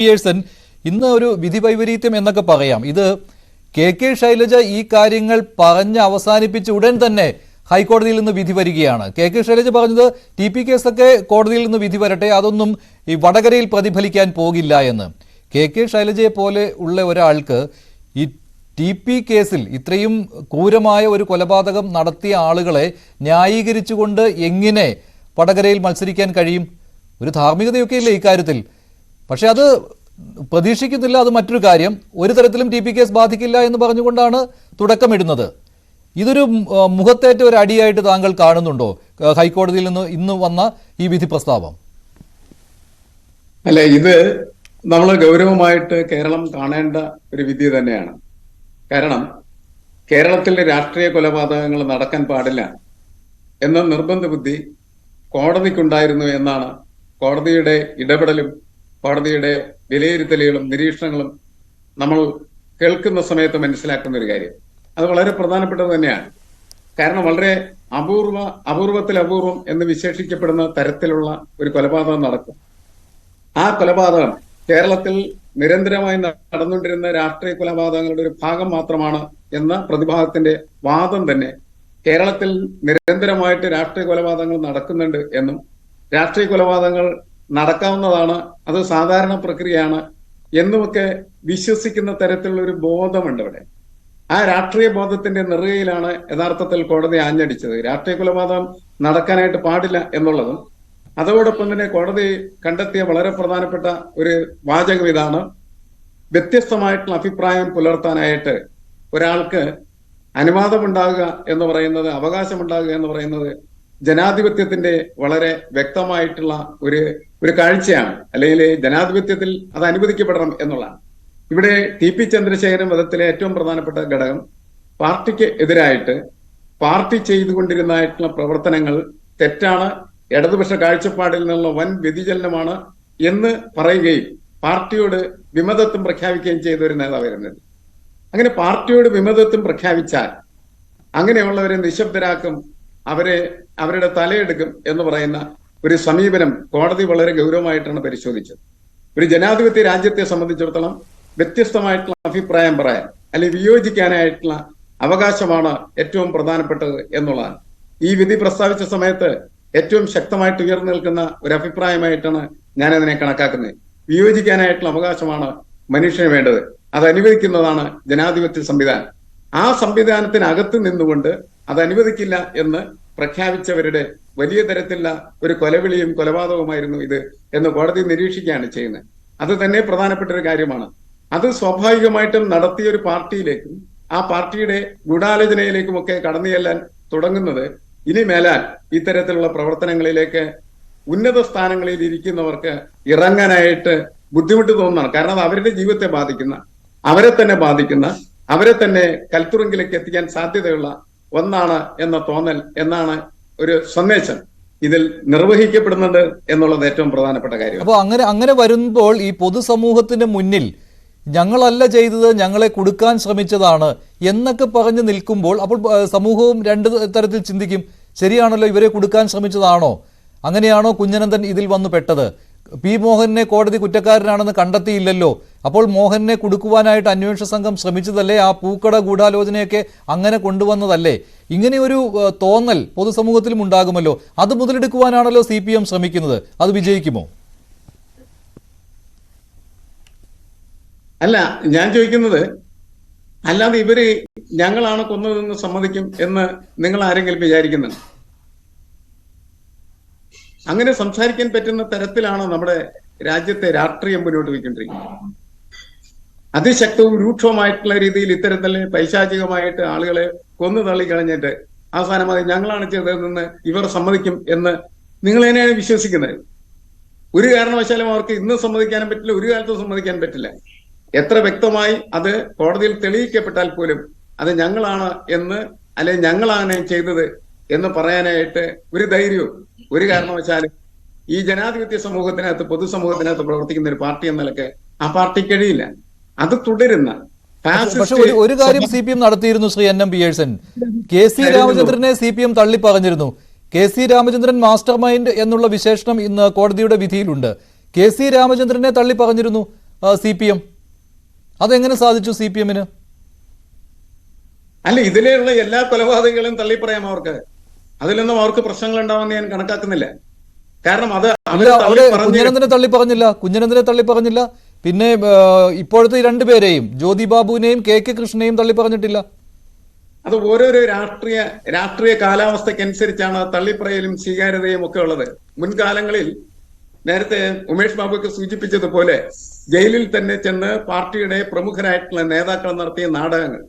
Pearson ഇന്ന് ഒരു വിധി വൈപരീത്യം എന്നൊക്കെ പറയാം. ഇത് കെ ശൈലജ ഈ കാര്യങ്ങൾ പറഞ്ഞ് അവസാനിപ്പിച്ച് ഉടൻ തന്നെ ഹൈക്കോടതിയിൽ നിന്ന് വിധി വരികയാണ്. കെ ശൈലജ പറഞ്ഞത് TP കേസൊക്കെ കോടതിയിൽ നിന്ന് വിധി വരട്ടെ, അതൊന്നും ഈ വടകരയിൽ പ്രതിഫലിക്കാൻ പോകില്ല എന്ന്. കെ ശൈലജയെ പോലെ ഉള്ള ഒരാൾക്ക് ഈ TP കേസിൽ ഇത്രയും ക്രൂരമായ ഒരു കൊലപാതകം നടത്തിയ ആളുകളെ ന്യായീകരിച്ചുകൊണ്ട് എങ്ങനെ വടകരയിൽ മത്സരിക്കാൻ കഴിയും? ഒരു ധാർമ്മികതയൊക്കെ ഇല്ലേ ഇക്കാര്യത്തിൽ? പക്ഷെ അത് പ്രതീക്ഷിക്കുന്നില്ല. അത് മറ്റൊരു കാര്യം. ഒരു തരത്തിലും TP കേസ് ബാധിക്കില്ല എന്ന് പറഞ്ഞുകൊണ്ടാണ് തുടക്കമിടുന്നത്. ഇതൊരു മുഖത്തേറ്റ ഒരു അടിയായിട്ട് താങ്കൾ കാണുന്നുണ്ടോ ഹൈക്കോടതിയിൽ നിന്ന് ഇന്ന് വന്ന ഈ വിധി പ്രസ്താവം? അല്ല, ഇത് നമ്മൾ ഗൗരവമായിട്ട് കേരളം കാണേണ്ട ഒരു വിധി തന്നെയാണ്. കാരണം കേരളത്തിലെ രാഷ്ട്രീയ കൊലപാതകങ്ങൾ നടക്കാൻ പാടില്ല എന്ന നിർബന്ധ ബുദ്ധി കോടതിക്കുണ്ടായിരുന്നു എന്നാണ് കോടതിയുടെ ഇടപെടലും കോടതിയുടെ വിലയിരുത്തലുകളും നിരീക്ഷണങ്ങളും നമ്മൾ കേൾക്കുന്ന സമയത്ത് മനസ്സിലാക്കുന്ന ഒരു കാര്യം. അത് വളരെ പ്രധാനപ്പെട്ടത് തന്നെയാണ്. കാരണം വളരെ അപൂർവത്തിൽ അപൂർവം എന്ന് വിശേഷിക്കപ്പെടുന്ന തരത്തിലുള്ള ഒരു കൊലപാതകം നടക്കും. ആ കൊലപാതകം കേരളത്തിൽ നിരന്തരമായി നടന്നുകൊണ്ടിരുന്ന രാഷ്ട്രീയ കൊലപാതകങ്ങളുടെ ഒരു ഭാഗം മാത്രമാണ് എന്ന പ്രതിഭാഗത്തിന്റെ വാദം തന്നെ കേരളത്തിൽ നിരന്തരമായിട്ട് രാഷ്ട്രീയ കൊലപാതകങ്ങൾ നടക്കുന്നുണ്ട് എന്നും രാഷ്ട്രീയ കൊലപാതകങ്ങൾ നടക്കാവുന്നതാണ്, അത് സാധാരണ പ്രക്രിയയാണ് എന്നുമൊക്കെ വിശ്വസിക്കുന്ന തരത്തിലുള്ള ഒരു ബോധമുണ്ട് ഇവിടെ. ആ രാഷ്ട്രീയ ബോധത്തിന്റെ നെറുകയിലാണ് യഥാർത്ഥത്തിൽ കോടതി ആഞ്ഞടിച്ചത്. രാഷ്ട്രീയ കൊലപാതകം നടക്കാനായിട്ട് പാടില്ല എന്നുള്ളതും അതോടൊപ്പം തന്നെ കോടതി കണ്ടെത്തിയ വളരെ പ്രധാനപ്പെട്ട ഒരു വാചകം ഇതാണ്: വ്യത്യസ്തമായിട്ടുള്ള അഭിപ്രായം പുലർത്താനായിട്ട് ഒരാൾക്ക് അനുവാദമുണ്ടാകുക എന്ന് പറയുന്നത്, അവകാശമുണ്ടാകുക എന്ന് പറയുന്നത് ജനാധിപത്യത്തിന്റെ വളരെ വ്യക്തമായിട്ടുള്ള ഒരു കാഴ്ചയാണ്. അല്ലെങ്കിൽ ജനാധിപത്യത്തിൽ അത് അനുവദിക്കപ്പെടണം എന്നുള്ളതാണ്. ഇവിടെ TP ചന്ദ്രശേഖരൻ വധത്തിലെ ഏറ്റവും പ്രധാനപ്പെട്ട ഘടകം പാർട്ടിക്ക് എതിരായിട്ട് പാർട്ടി ചെയ്തുകൊണ്ടിരുന്നതായിട്ടുള്ള പ്രവർത്തനങ്ങൾ തെറ്റാണ്, ഇടതുപക്ഷ കാഴ്ചപ്പാടിൽ നിന്നുള്ള വൻ വ്യതിചലനമാണ് എന്ന് പറയുകയും പാർട്ടിയോട് വിമതത്വം പ്രഖ്യാപിക്കുകയും ചെയ്ത ഒരു നേതാവായിരുന്നത്. അങ്ങനെ പാർട്ടിയോട് വിമതത്വം പ്രഖ്യാപിച്ചാൽ അങ്ങനെയുള്ളവരെ നിശബ്ദരാക്കും, അവരുടെ തലയെടുക്കും എന്ന് പറയുന്ന ഒരു സമീപനം കോടതി വളരെ ഗൗരവമായിട്ടാണ് പരിശോധിച്ചത്. ഒരു ജനാധിപത്യ രാജ്യത്തെ സംബന്ധിച്ചിടത്തോളം വ്യത്യസ്തമായിട്ടുള്ള അഭിപ്രായം പറയാൻ അല്ലെങ്കിൽ വിയോജിക്കാനായിട്ടുള്ള അവകാശമാണ് ഏറ്റവും പ്രധാനപ്പെട്ടത് എന്നുള്ളതാണ്. ഈ വിധി പ്രസ്താവിച്ച സമയത്ത് ഏറ്റവും ശക്തമായിട്ട് ഉയർന്നു നിൽക്കുന്ന ഒരു അഭിപ്രായമായിട്ടാണ് ഞാനതിനെ കണക്കാക്കുന്നത്. വിയോജിക്കാനായിട്ടുള്ള അവകാശമാണ് മനുഷ്യന് വേണ്ടത്, അത് അനുവദിക്കുന്നതാണ് ജനാധിപത്യ സംവിധാനം. ആ സംവിധാനത്തിനകത്ത് നിന്നുകൊണ്ട് അത് അനുവദിക്കില്ല എന്ന് പ്രഖ്യാപിച്ചവരുടെ വലിയ തരത്തിലുള്ള ഒരു കൊലവിളിയും കൊലപാതകവുമായിരുന്നു ഇത് എന്ന് കോടതി നിരീക്ഷിക്കുകയാണ് ചെയ്യുന്നത്. അത് തന്നെ പ്രധാനപ്പെട്ട ഒരു കാര്യമാണ്. അത് സ്വാഭാവികമായിട്ടും നടത്തിയ ഒരു പാർട്ടിയിലേക്കും ആ പാർട്ടിയുടെ ഗൂഢാലോചനയിലേക്കുമൊക്കെ കടന്നു ചെല്ലാൻ തുടങ്ങുന്നത് ഇനി മേലാൽ ഇത്തരത്തിലുള്ള പ്രവർത്തനങ്ങളിലേക്ക് ഉന്നത സ്ഥാനങ്ങളിൽ ഇരിക്കുന്നവർക്ക് ഇറങ്ങാനായിട്ട് ബുദ്ധിമുട്ട് തോന്നുന്നതാണ്. കാരണം അത് അവരുടെ ജീവിതത്തെ ബാധിക്കുന്ന, അവരെ തന്നെ ബാധിക്കുന്ന, അവരെ തന്നെ കൽത്തുറുങ്കിലേക്ക് എത്തിക്കാൻ സാധ്യതയുള്ള ഒന്നാണ് എന്ന തോന്നൽ, എന്നാണ് ഒരു സന്ദേശം ഇതിൽ നിർവഹിക്കപ്പെടുന്നുണ്ട് എന്നുള്ളത് ഏറ്റവും പ്രധാനപ്പെട്ട കാര്യം. അപ്പോൾ അങ്ങനെ വരുമ്പോൾ ഈ പൊതുസമൂഹത്തിന്റെ മുന്നിൽ ഞങ്ങളല്ല ചെയ്തത്, ഞങ്ങളെ കൊടുക്കാൻ ശ്രമിച്ചതാണ് എന്നൊക്കെ പറഞ്ഞ് നിൽക്കുമ്പോൾ അപ്പോൾ സമൂഹവും രണ്ട് തരത്തിൽ ചിന്തിക്കും. ശരിയാണല്ലോ, ഇവരെ കൊടുക്കാൻ ശ്രമിച്ചതാണോ? അങ്ങനെയാണോ കുഞ്ഞനന്തൻ ഇതിൽ വന്നു പെട്ടത്? P. മോഹനെ കോടതി കുറ്റക്കാരനാണെന്ന് കണ്ടെത്തിയില്ലല്ലോ, അപ്പോൾ മോഹനെ കൊടുക്കുവാനായിട്ട് അന്വേഷണ സംഘം ശ്രമിച്ചതല്ലേ? ആ പൂക്കട ഗൂഢാലോചനയൊക്കെ അങ്ങനെ കൊണ്ടുവന്നതല്ലേ? ഇങ്ങനെയൊരു തോന്നൽ പൊതുസമൂഹത്തിലും ഉണ്ടാകുമല്ലോ. അത് മുതലെടുക്കുവാനാണല്ലോ CPM ശ്രമിക്കുന്നത്. അത് വിജയിക്കുമോ? അല്ല, ഞാൻ ചോദിക്കുന്നത്, അല്ലാതെ ഇവര് ഞങ്ങളാണ് കൊന്നതെന്ന് സമ്മതിക്കും എന്ന് നിങ്ങൾ ആരെങ്കിലും വിചാരിക്കുന്നുണ്ട്? അങ്ങനെ സംസാരിക്കാൻ പറ്റുന്ന തരത്തിലാണ് നമ്മുടെ രാജ്യത്തെ രാഷ്ട്രീയം മുന്നോട്ട് പോയിക്കൊണ്ടിരിക്കുന്നത്. അതിശക്തവും രൂക്ഷവുമായിട്ടുള്ള രീതിയിൽ ഇത്തരത്തിൽ പൈശാചികമായിട്ട് ആളുകളെ കൊന്നു തള്ളിക്കളഞ്ഞിട്ട് അവസാനം അത് ഞങ്ങളാണ് ചെയ്തതെന്ന് ഇവർ സമ്മതിക്കും എന്ന് നിങ്ങൾ എങ്ങനെയാണ് വിശ്വസിക്കുന്നത്? ഒരു കാരണവശാലും അവർക്ക് ഇന്ന് സമ്മതിക്കാനും പറ്റില്ല, ഒരു കാലത്തും സമ്മതിക്കാൻ പറ്റില്ല. എത്ര വ്യക്തമായി അത് കോടതിയിൽ തെളിയിക്കപ്പെട്ടാൽ പോലും അത് ഞങ്ങളാണ് എന്ന്, അല്ലെങ്കിൽ ഞങ്ങളാണ് ചെയ്തത് എന്ന് പറയാനായിട്ട് ഒരു ധൈര്യവും ഒരു കാരണവശാലും ഈ ജനാധിപത്യ സമൂഹത്തിനകത്ത്, പൊതുസമൂഹത്തിനകത്ത് പ്രവർത്തിക്കുന്ന ഒരു പാർട്ടി എന്ന നിലക്ക് ആ പാർട്ടിക്ക് കഴിയില്ല. അത് തുടരുന്ന ഒരു കാര്യം CPM നടത്തിയിരുന്നു. Shri NM Pearson, KC രാമചന്ദ്രനെ CPM തള്ളി പറഞ്ഞിരുന്നു. KC രാമചന്ദ്രൻ മാസ്റ്റർ മൈൻഡ് എന്നുള്ള വിശേഷണം ഇന്ന് കോടതിയുടെ വിധിയിലുണ്ട്. KC രാമചന്ദ്രനെ തള്ളി പറഞ്ഞിരുന്നു. CPM. അതെങ്ങനെ സാധിച്ചു CPM-ന്? അല്ല, ഇതിലെയുള്ള എല്ലാ കൊലപാതകങ്ങളും തള്ളിപ്പറയാം അവർക്ക്. അതിലൊന്നും അവർക്ക് പ്രശ്നങ്ങൾ ഉണ്ടാവുമെന്ന് ഞാൻ കണക്കാക്കുന്നില്ല. കാരണം അത് അവിടെ കുഞ്ഞനന്ദനെ തള്ളി പറഞ്ഞില്ല. പിന്നെ ഇപ്പോഴത്തെ രണ്ടുപേരെയും, ജ്യോതി ബാബുവിനെയും KK കൃഷ്ണനെയും തള്ളി പറഞ്ഞിട്ടില്ല. അത് ഓരോരോ രാഷ്ട്രീയ കാലാവസ്ഥക്കനുസരിച്ചാണ് തള്ളിപ്പറയലും സ്വീകാര്യതയും ഒക്കെ ഉള്ളത്. മുൻകാലങ്ങളിൽ നേരത്തെ ഉമേഷ് ബാബുക്ക് സൂചിപ്പിച്ചതുപോലെ ജയിലിൽ തന്നെ ചെന്ന് പാർട്ടിയുടെ പ്രമുഖരായിട്ടുള്ള നേതാക്കൾ നടത്തിയ നാടകങ്ങൾ,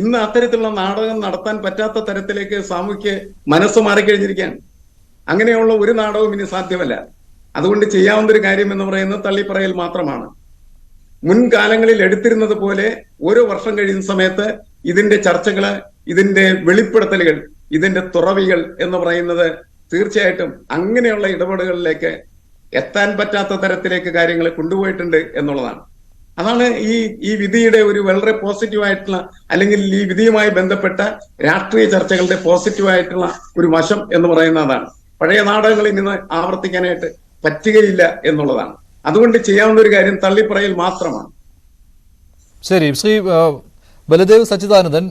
ഇന്ന് അത്തരത്തിലുള്ള നാടകം നടത്താൻ പറ്റാത്ത തരത്തിലേക്ക് സാമൂഹ്യ മനസ്സ് മാറിക്കഴിഞ്ഞിരിക്കുകയാണ്. അങ്ങനെയുള്ള ഒരു നാടകവും ഇനി സാധ്യമല്ല. അതുകൊണ്ട് ചെയ്യാവുന്ന ഒരു കാര്യം എന്ന് പറയുന്നത് തള്ളിപ്പറയൽ മാത്രമാണ്. മുൻകാലങ്ങളിൽ എടുത്തിരുന്നത് പോലെ ഓരോ വർഷം കഴിയുന്ന സമയത്ത് ഇതിന്റെ ചർച്ചകള്, ഇതിന്റെ വെളിപ്പെടുത്തലുകൾ, ഇതിന്റെ തുറവികൾ എന്ന് പറയുന്നത് തീർച്ചയായിട്ടും അങ്ങനെയുള്ള ഇടപെടലുകളിലേക്ക് എത്താൻ പറ്റാത്ത തരത്തിലേക്ക് കാര്യങ്ങൾ കൊണ്ടുപോയിട്ടുണ്ട് എന്നുള്ളതാണ്. അതാണ് ഈ വിധിയുടെ ഒരു വളരെ പോസിറ്റീവായിട്ടുള്ള, അല്ലെങ്കിൽ ഈ വിധിയുമായി ബന്ധപ്പെട്ട രാഷ്ട്രീയ ചർച്ചകളുടെ പോസിറ്റീവായിട്ടുള്ള ഒരു വശം എന്ന് പറയുന്ന അതാണ്. പഴയ നാടകങ്ങൾ ഇനി ആവർത്തിക്കാനായിട്ട് പറ്റുകയില്ല എന്നുള്ളതാണ്. അതുകൊണ്ട് ചെയ്യാവുന്ന ഒരു കാര്യം തള്ളിപ്പറയൽ മാത്രമാണ്. ശരി, ശ്രീ ബലദേവ് സച്ചിദാനന്ദൻ,